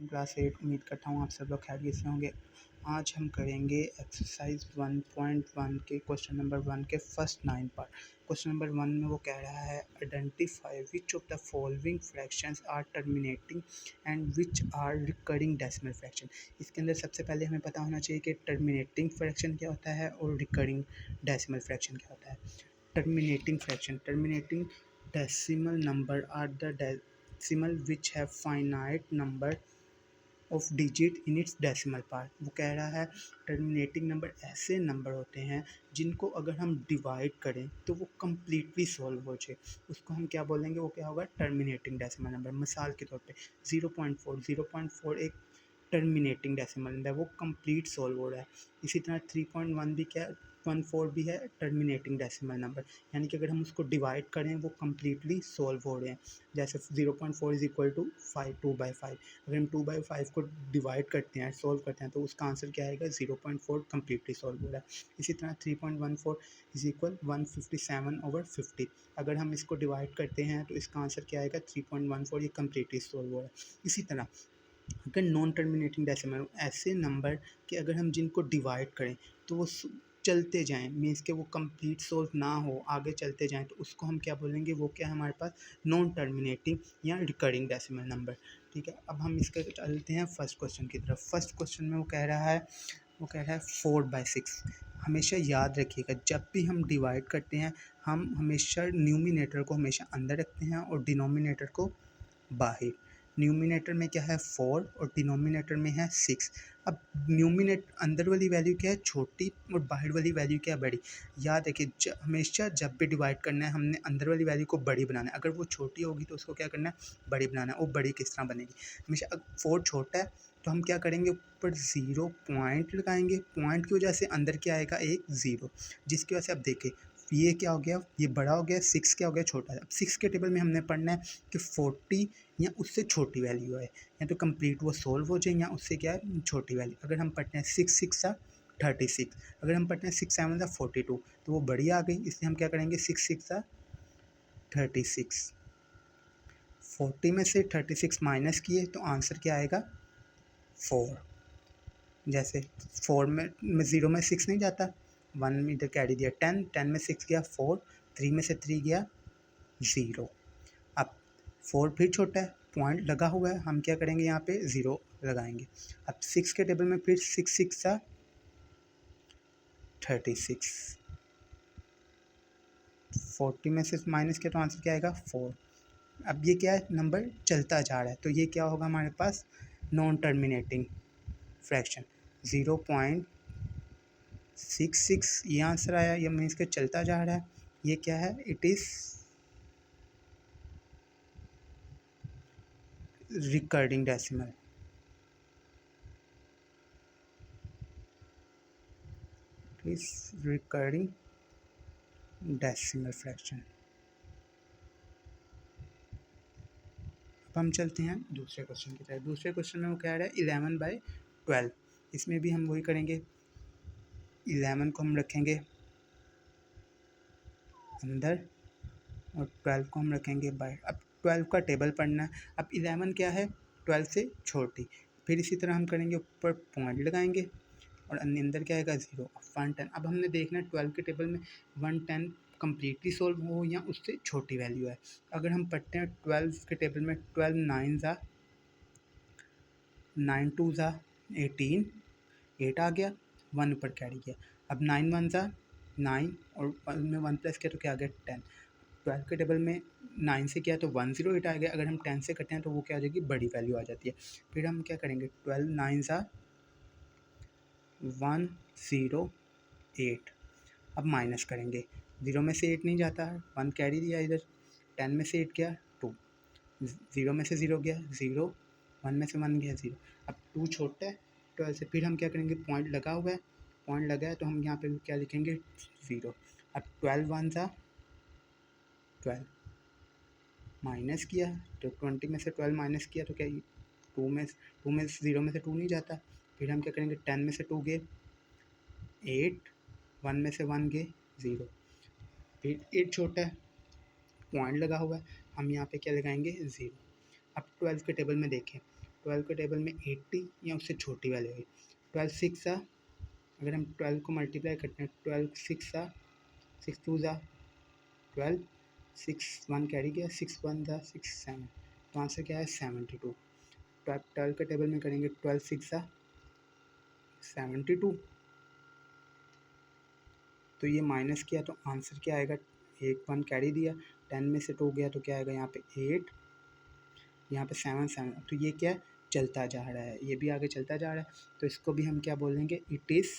Class 8 उम्मीद करता हूँ आप सब लोग खैरियत से होंगे। आज हम करेंगे एक्सरसाइज 1.1 के क्वेश्चन नंबर 1 के फर्स्ट 9 पार्ट। क्वेश्चन नंबर 1 में वो कह रहा है identify which of the following fractions are terminating and which are recurring decimal fraction. इसके अंदर सबसे पहले हमें पता होना चाहिए कि टर्मिनेटिंग फ्रैक्शन क्या होता है और रिकरिंग डेसिमल फ्रैक्शन क्या होता है। Terminating decimal number are the decimal which have finite number of digit in its decimal part. वो कह रहा है टर्मिनेटिंग नंबर ऐसे नंबर होते हैं जिनको अगर हम डिवाइड करें तो वो कम्प्लीटली सॉल्व हो जाए, उसको हम क्या बोलेंगे, वो क्या होगा, टर्मिनेटिंग डेसिमल नंबर। मिसाल के तौर पे 0.4 एक टर्मिनेटिंग डेसिमल नंबर है, वो कंप्लीट सॉल्व हो रहा है। इसी तरह 3.1 भी क्या 14 भी है टर्मिनेटिंग डेसिमल नंबर, यानी कि अगर हम उसको डिवाइड करें वो कम्प्लीटली सॉल्व हो रहे हैं। जैसे 0.4 इज इक्वल टू 2/5। अगर हम 2/5 को डिवाइड करते हैं, सॉल्व करते हैं, तो उसका आंसर क्या आएगा, 0.4 कम्प्लीटली सॉल्व हो रहा है। इसी तरह 3.14 इज इक्वल 157/50। अगर हम इसको डिवाइड करते हैं तो इसका आंसर क्या आएगा, 3.14, ये कम्प्लीटली सॉल्व हो रहा है। इसी तरह अगर नॉन टर्मिनेटिंग डेसिमल ऐसे नंबर कि अगर हम जिनको डिवाइड करें तो वो चलते जाएं, मीन्स के वो कंप्लीट सॉल्व ना हो, आगे चलते जाएं, तो उसको हम क्या बोलेंगे, वो क्या है हमारे पास, नॉन टर्मिनेटिंग या रिकरिंग डेसिमल नंबर। ठीक है, अब हम इसके चलते हैं फर्स्ट क्वेश्चन की तरफ। फर्स्ट क्वेश्चन में वो कह रहा है 4/6। हमेशा याद रखिएगा, जब भी हम डिवाइड करते हैं हम हमेशा न्यूमिनेटर को हमेशा अंदर रखते हैं और डिनोमिनेटर को बाहर। न्यूमिनेटर में क्या है 4 और डिनोमिनेटर में है 6। अब अंदर वाली वैल्यू क्या है, छोटी, और बाहर वाली वैल्यू क्या है, बड़ी। याद रखिए हमेशा जब भी डिवाइड करना है हमने अंदर वाली वैल्यू को बड़ी बनाना है, अगर वो छोटी होगी तो उसको क्या करना है, बड़ी बनाना है। वो बड़ी किस तरह बनेगी, हमेशा 4 छोटा है तो हम क्या करेंगे, ऊपर 0 पॉइंट लगाएंगे, पॉइंट की वजह से अंदर क्या आएगा, एक 0, जिसकी वजह से अब देखें ये क्या हो गया, ये बड़ा हो गया, 6 क्या हो गया, छोटा है। अब 6 के टेबल में हमने पढ़ना है कि 40 या उससे छोटी वैल्यू है, या तो कंप्लीट वो सोल्व हो जाए या उससे क्या है, छोटी वैल्यू। अगर हम पढ़ते हैं 6 6 36, अगर हम पढ़ते हैं 6 7 42, तो वो बड़ी आ गई, इसलिए हम क्या करेंगे, 6 6 36। 40 में से 36 माइनस किए तो आंसर क्या आएगा, 4। जैसे 4 में 0 में 6 नहीं जाता, 1 में इधर कैरी दिया 10, 10 में 6 गया 4, 3 में से 3 गया 0। अब 4 फिर छोटा है, पॉइंट लगा हुआ है, हम क्या करेंगे, यहाँ पे 0 लगाएंगे। अब 6 के टेबल में फिर 6 6 36, 40 में से माइनस किया तो आंसर क्या आएगा, 4। अब ये क्या है, नंबर चलता जा रहा है, तो ये क्या होगा हमारे पास, नॉन टर्मिनेटिंग फ्रैक्शन। 0.66 ये आंसर आया, ये मीन्स के चलता जा रहा है। ये क्या है, it is recurring decimal. Is recurring decimal fraction. अब हम चलते हैं दूसरे क्वेश्चन की तरफ। दूसरे क्वेश्चन में वो कह रहा है 11/12। इसमें भी हम वही करेंगे, 11 को हम रखेंगे अंदर और 12 को हम रखेंगे बाहर। अब 12 का टेबल पढ़ना है। अब 11 क्या है, 12 से छोटी। फिर इसी तरह हम करेंगे, ऊपर पॉइंट लगाएंगे और अंदर क्या आएगा, 0। 110। अब हमने देखना है 12 के टेबल में 110 कम्प्लीटली सोल्व हो या उससे छोटी वैल्यू है। अगर हम पढ़ते हैं 12 के टेबल में 12 9 ज़ा 9 2 ज़ा 18, 8 आ गया, 1 ऊपर कैरी किया। अब 9 1 ज़ा 9 और 1 में 1 प्लस किया तो क्या आ गया, 10। 12 के टेबल में 9 से किया तो 108 आ गया, अगर हम 10 से करते हैं तो वो क्या आ जाएगी, बड़ी वैल्यू आ जाती है। फिर हम क्या करेंगे, 12 9 ज़ा 108। अब माइनस करेंगे, 0 में से 8 नहीं जाता है, 1 कैरी दिया इधर, 10 में से 8 गया 2, 0 में से 0 गया 0, 1 में से 1 गया 0। अब 2 छोटा है 12 से, फिर हम क्या करेंगे, पॉइंट लगा हुआ है, पॉइंट लगा है तो हम यहाँ पे क्या लिखेंगे, 0। अब 12 1 ज़ा 12, माइनस किया तो 20 में से 12 माइनस किया तो क्या, 2 में 0 में से 2 नहीं जाता। फिर हम क्या करेंगे, 10 में से 2 गए 8, 1 में से 1 गए 0। फिर 8 छोटा है, पॉइंट लगा हुआ है, हम यहाँ पे क्या लगाएंगे, 0। अब 12 के टेबल में देखें, 12 के टेबल में 80 या उससे छोटी वाली होगी। 12 6 अगर हम 12 को मल्टीप्लाई करते हैं, 12 6 6 2 12, 6 1 कैरी गया, 6 1 6 7, तो आंसर क्या है 72। 12 के टेबल में करेंगे 12 6 72, तो ये माइनस किया तो आंसर क्या आएगा, एक 1 कैरी दिया, 10 में से 2 गया तो क्या आएगा यहाँ पे 8, यहाँ पे 7 7, तो ये क्या चलता जा रहा है, ये भी आगे चलता जा रहा है, तो इसको भी हम क्या बोलेंगे, it is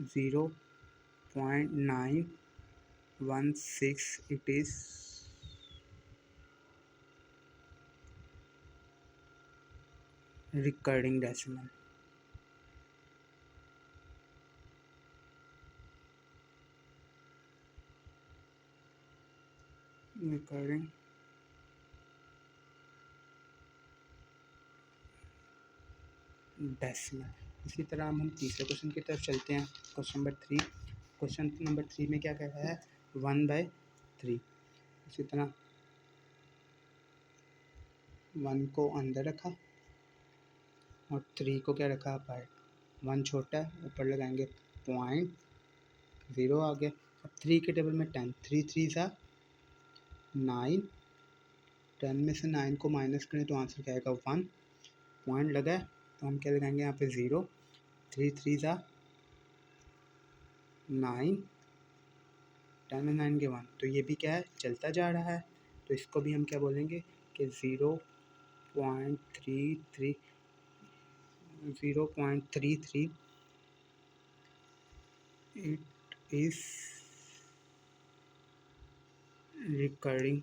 0.916, it is recurring decimal. Recurring decimal. इसी तरह हम तीसरे क्वेश्चन की तरफ चलते हैं। क्वेश्चन नंबर 3 में क्या कह रहा है, 1/3। इसी तरह 1 को अंदर रखा और 3 को क्या रखा बाहर। 1 छोटा है, ऊपर लगाएंगे 0.0 आ गया। अब 3 के टेबल में 10, 3 3 9, 10 में से 9 को माइनस करें तो आंसर क्या आएगा 1, पॉइंट लगा है तो हम क्या लगाएंगे यहाँ पे 0, 3 3 9, 10 में 9 के 1, तो ये भी क्या है चलता जा रहा है, तो इसको भी हम क्या बोलेंगे कि 0.33 इट इज रिकरिंग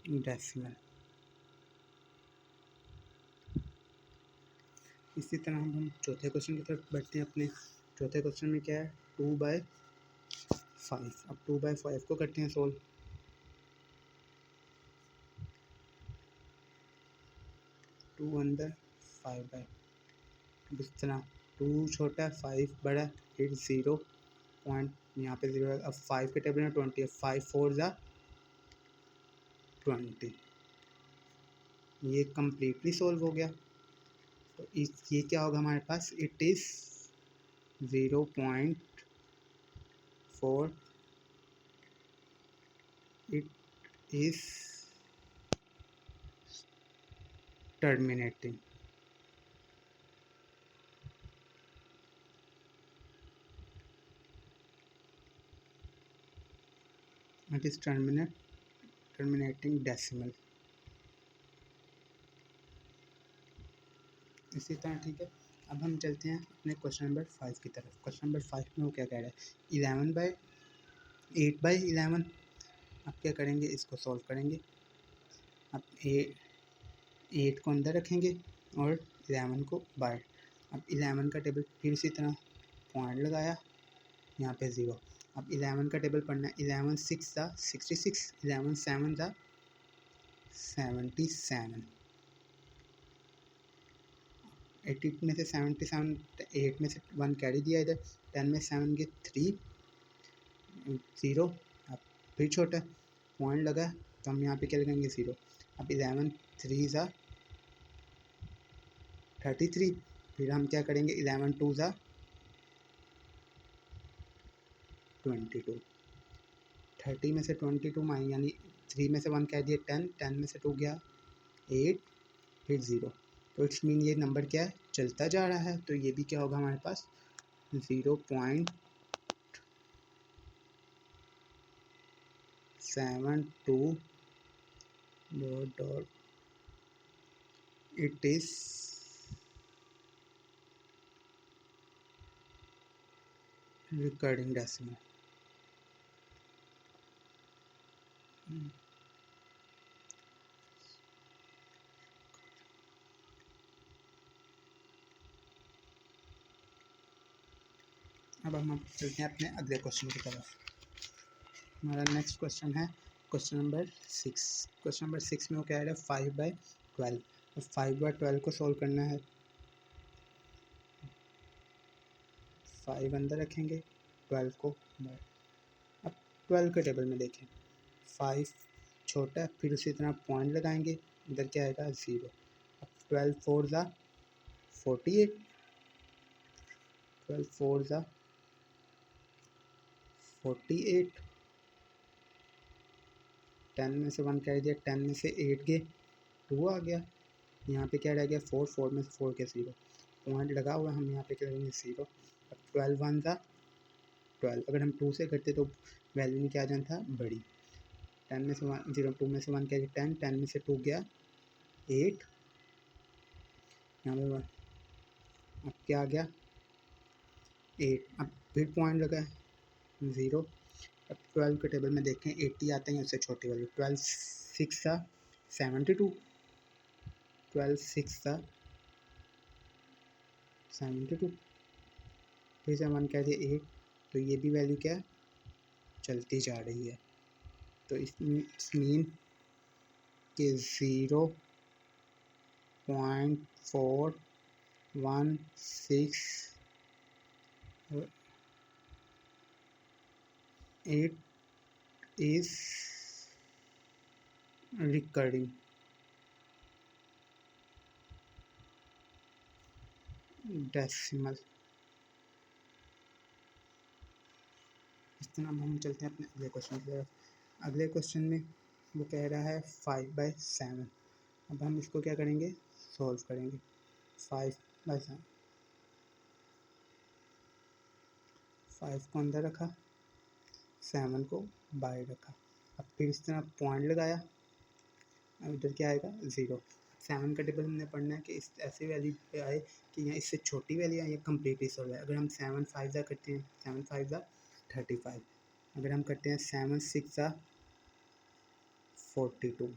डेसिमल। इसी तरह हम चौथे क्वेश्चन की तरफ बढ़ते हैं। अपने चौथे क्वेश्चन में क्या है, 2/5। अब 2/5 को करते हैं सोल्व। 2 अंदर 5/, इस तरह 2 छोटा 5 बड़ा, फिर 0 पॉइंट यहाँ पे 0 है। अब 5 के टेबल में 20 है, 5 4 20, ये कम्प्लीटली सोल्व हो गया। तो ये क्या होगा हमारे पास, it is 0.4, it is terminating. It is terminating decimal. इसी तरह ठीक है। अब हम चलते हैं अपने क्वेश्चन नंबर 5 की तरफ। क्वेश्चन नंबर 5 में वो क्या कह रहा है, 8/11। अब क्या करेंगे, इसको सॉल्व करेंगे। अब 8 को अंदर रखेंगे और 11 को बाहर। अब 11 का टेबल फिर इसी तरह पॉइंट लगाया, यहाँ पे 0। अब 11 का टेबल पढ़ना है, 11 6 66, 11 7 77, 80 में से 77, 8 में से 1 कैरी दिया इधर, 10 में 7 के 3 0। अब फिर छोटा पॉइंट लगा तो हम यहाँ पे क्या लगाएंगे 0। अब 11 3 33, फिर हम क्या करेंगे 11 2 22, 30 में से 22 माइनस यानी 3 में से 1 कह दिया 10, 10 में से 2 गया 8, फिर 0, तो इट्स मीन ये नंबर क्या है चलता जा रहा है। तो ये भी क्या होगा हमारे पास 0.72 dot it is recurring decimal. अब हम चलते हैं अपने अगले क्वेश्चन की तरफ। हमारा नेक्स्ट क्वेश्चन है क्वेश्चन नंबर 6। क्वेश्चन नंबर 6 में वो कह रहा है 5/12। तो 5/12 को सॉल्व करना है। 5 अंदर रखेंगे, 12 को बाय। अब 12 के टेबल में देखें, 5 छोटा है, फिर उसी तरह पॉइंट लगाएंगे, इधर क्या आएगा 0। अब 12 4 ज़ा 48, 12 4 ज़ा 48, 10 में से 1 कह दिया, 10 में से 8 गए 2 आ गया, यहाँ पे क्या रह गया 4, 4 में से 4 के 0, पॉइंट लगा हुआ, हम यहाँ पे क्या करेंगे 0। अब 12 1 ज़ा 12, अगर हम 2 से करते तो वैल्यू में क्या आ जाता था बड़ी, 10 में से 1 0, 2 में से 1 क्या गया 10, 10 में से 2 गया 8, यहाँ पे 1, अब क्या आ गया 8, अब फिर पॉइंट लगा 0। अब 12 के टेबल में देखें 80 आते हैं, उससे छोटी वाली 12 6 सा 72, 12 6 सा 72, फिर से 1 कह दिया 8, तो ये भी वैल्यू क्या चलती जा रही है, तो इस मीन के 0.416 is recurring decimal। इस तरह हम चलते हैं अपने अगले क्वेश्चन की तरफ। अगले क्वेश्चन में वो कह रहा है 5/7। अब हम इसको क्या करेंगे सॉल्व करेंगे। 5/7, 5 को अंदर रखा, 7 को बाहर रखा, अब फिर इस तरह पॉइंट लगाया, अब इधर क्या आएगा 0। 7 का टेबल हमने पढ़ना है कि इस ऐसी वैल्यू पे आए कि यहाँ इससे छोटी वैल्यू आए या कम्प्लीटली सॉल्व है। अगर हम 7 5 ज़ा करते हैं, 7 5 ज़ा 35, अगर हम करते हैं 7 6 ज़ा 42,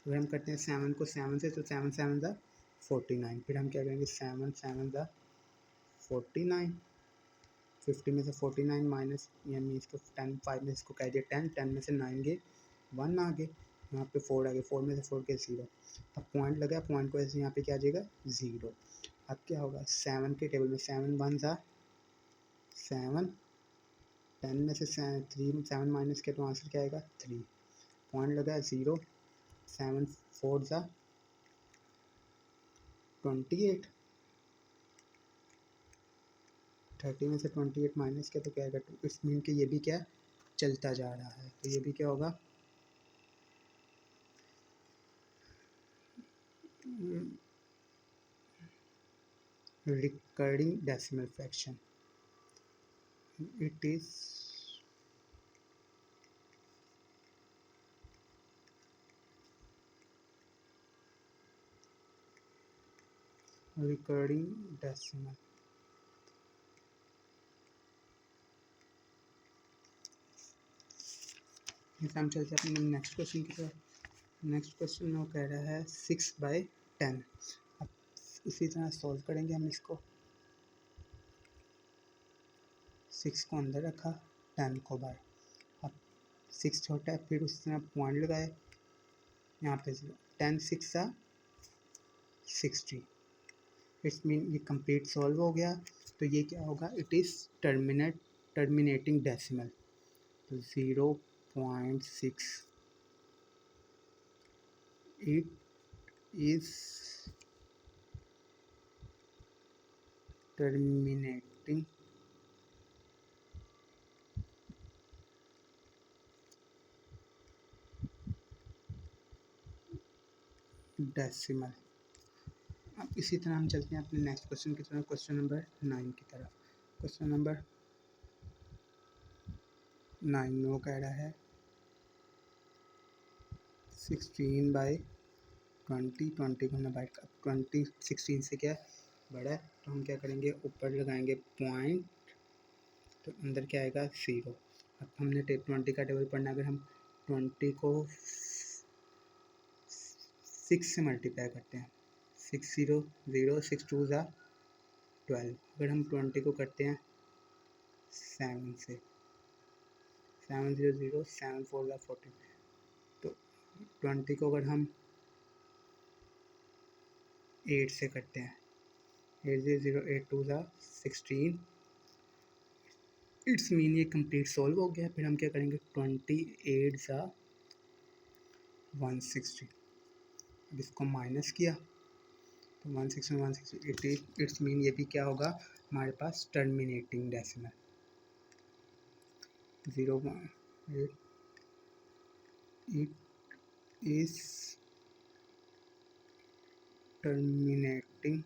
अगर हम करते हैं 7 को 7 से तो 7 7 ज़ा 49, फिर हम क्या करेंगे 7 7 ज़ा 49, 50 में से 49 माइनस, यानी इसको 10 5 में इसको कह दिया 10, 10 में से 9 गए 1 आ गए, यहाँ पे 4 आ गए, 4 में से 4 के 0, अब पॉइंट लगा, पॉइंट को ऐसे यहाँ पे क्या आ जाएगा 0। अब क्या होगा 7 के टेबल में 7 1 ज़ा 7, 10 में से 3 7 माइनस के तो आंसर क्या आएगा 3, पॉइंट लगा 0। 7 4 ज़ा 28, 30 में से 28 माइनस के तो क्या आएगा 2, इस मीन के ये भी क्या चलता जा रहा है, तो ये भी क्या होगा recurring decimal fraction, it is recurring decimal। इस हम चलते अपने नेक्स्ट क्वेश्चन की तरफ। नेक्स्ट क्वेश्चन में वो कह रहा है 6/10। अब इसी तरह सॉल्व करेंगे हम इसको, 6 को अंदर रखा, 10 को बाहर, अब 6 छोटा है, फिर उस तरह पॉइंट लगाए, यहाँ पे 0, 10 6 सा 60, इट्स मीन ये कंप्लीट सॉल्व हो गया, तो ये क्या होगा इट इज़ टर्मिनेटिंग डेसिमल, तो 0.6 it is terminating डेसिमल। अब इसी तरह हम चलते हैं अपने नेक्स्ट क्वेश्चन की तरफ, क्वेश्चन नंबर 9 की तरफ। क्वेश्चन नंबर 9 में वो कह रहा है 16/20, 20 को ना बाइट, 20 16 से क्या बड़ा है, तो हम क्या करेंगे ऊपर लगाएंगे पॉइंट, तो अंदर क्या आएगा 0। अब हमने 20 का टेबल पढ़ना, अगर हम 20 को 6 से मल्टीप्लाई करते हैं, 6 0 0, 6 2 ज़ा 12, अगर हम 20 को करते हैं 7 से, 7 0 0, 7 4 ज़ा 14, तो 20 को अगर हम 8 से करते हैं, 8 0 0, 8 2 ज़ा 16, इट्स मीन ये कंप्लीट सॉल्व हो गया। फिर हम क्या करेंगे, 28 ज़ा 160, अब इसको माइनस किया तो 160 में 160 इट्स मीन ये भी क्या होगा हमारे पास terminating decimal 0 it is terminating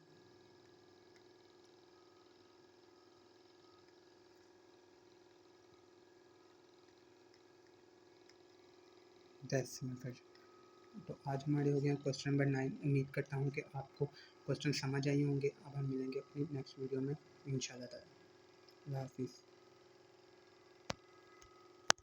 decimal fraction. तो आज हमारे हो गया क्वेश्चन नंबर 9। उम्मीद करता हूँ कि आपको क्वेश्चन समझ आए होंगे। अब हम मिलेंगे अपनी नेक्स्ट वीडियो में इंशाल्लाह ताला। अल्लाह हाफिज़।